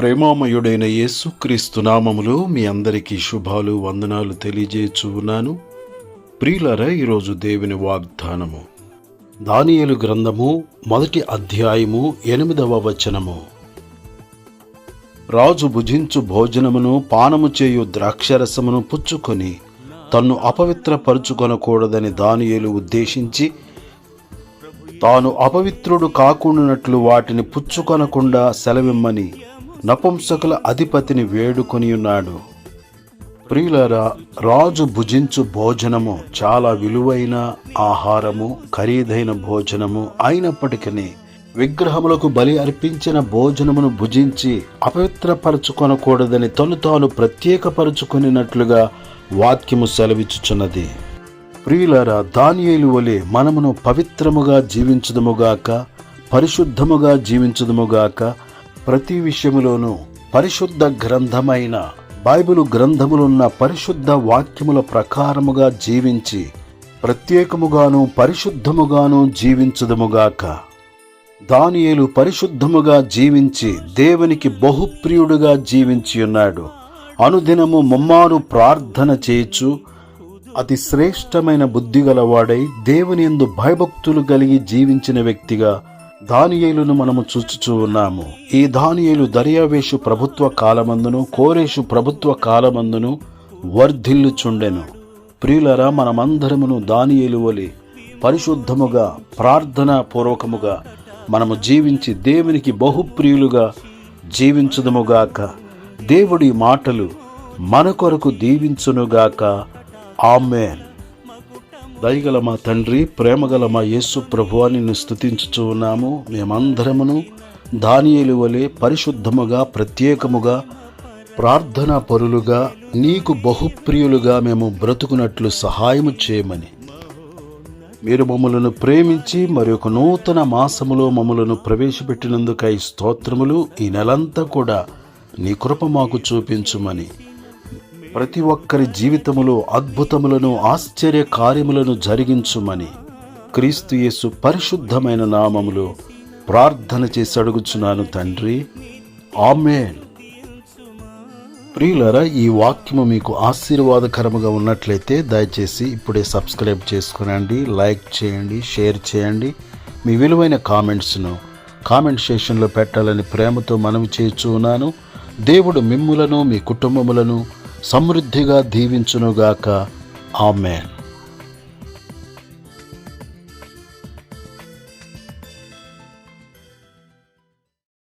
ప్రేమామయుడైన యేసుక్రీస్తు నామములో మీ అందరికీ శుభాలు వందనాలు తెలియజేయుచున్నాను. ప్రియులారా, ఈరోజు దేవుని వాగ్దానము దానియేలు గ్రంథము 1వ అధ్యాయము 8వ వచనము. రాజు భుజించు భోజనమును పానము చేయు ద్రాక్షరసమును పుచ్చుకొని తన్ను అపవిత్రపరుచుకొనకూడదని దానియేలు ఉద్దేశించి తాను అపవిత్రుడు కాకుండానట్లు వాటిని పుచ్చుకొనకుండా సెలవిమ్మని నపుంసకుల అధిపతిని వేడుకొని ఉన్నాడు. ప్రియులారా, రాజు భుజించు భోజనము చాలా విలువైన ఆహారము, ఖరీదైన భోజనము అయినప్పటికీ విగ్రహములకు బలి అర్పించిన భోజనమును భుజించి అపవిత్రపరచుకొనకూడదని తను తాను ప్రత్యేకపరచుకొనినట్లుగా వాక్యము సెలవిచ్చుచున్నది. ప్రియులారా, దానియేలు వలె మనమును పవిత్రముగా జీవించుదుముగాక, పరిశుద్ధముగా జీవించుదుముగాక. ప్రతి విషయములోనూ పరిశుద్ధ గ్రంథమైన బైబిలు గ్రంథములున్న పరిశుద్ధ వాక్యముల ప్రకారముగా జీవించి ప్రత్యేకముగాను పరిశుద్ధముగాను జీవించుదుముగాక. దానియేలు పరిశుద్ధముగా జీవించి దేవునికి బహుప్రియుడుగా జీవించి ఉన్నాడు. అనుదినము ముమ్మారు ప్రార్థన చేయుచు అతి శ్రేష్టమైన బుద్ధిగలవాడై దేవుని యందు భయభక్తులు కలిగి జీవించిన వ్యక్తిగా దానియేలును మనము చూచుచూ ఉన్నాము. ఈ దానియేలు దర్యావేషు ప్రభుత్వ కాలమందును కోరేషు ప్రభుత్వ కాలమందును వర్ధిల్లుచుండెను. ప్రియులరా, మనమందరమును దానియేలు వలె పరిశుద్ధముగా ప్రార్థనా పూర్వకముగా మనము జీవించి దేవునికి బహుప్రియులుగా జీవించుదుముగాక. దేవుడి మాటలు మన కొరకు దీవించునుగాక. ఆమేన్. దయగల మా తండ్రి, ప్రేమగల మా యేసు ప్రభువా, నిన్ను స్తుతించుచూ ఉన్నాము. మేమందరమును దానియేలు వలె పరిశుద్ధముగా ప్రత్యేకముగా ప్రార్థనా పరులుగా నీకు బహుప్రియులుగా మేము బ్రతుకున్నట్లు సహాయము చేయమని మీరు మమ్మలను ప్రేమించి మరి ఒక నూతన మాసములో మమ్మలను ప్రవేశపెట్టినందుకై స్తోత్రములు. ఈ నెలంతా కూడా నీ కృప మాకు చూపించుమని, ప్రతి ఒక్కరి జీవితములో అద్భుతములను ఆశ్చర్య కార్యములను జరిగించుమని క్రీస్తు యేసు పరిశుద్ధమైన నామములో ప్రార్థన చేసి అడుగుచున్నాను తండ్రి. ఆమేన్. ప్రియులారా, ఈ వాక్యము మీకు ఆశీర్వాదకరముగా ఉన్నట్లయితే దయచేసి ఇప్పుడే సబ్స్క్రైబ్ చేసుకునండి, లైక్ చేయండి, షేర్ చేయండి. మీ విలువైన కామెంట్స్ను కామెంట్ సెక్షన్లో పెట్టాలని ప్రేమతో మనవి చేయుచున్నాను. దేవుడు మిమ్ములను మీ కుటుంబములను సమృద్ధిగా దీవించునుగాక. ఆమేన్.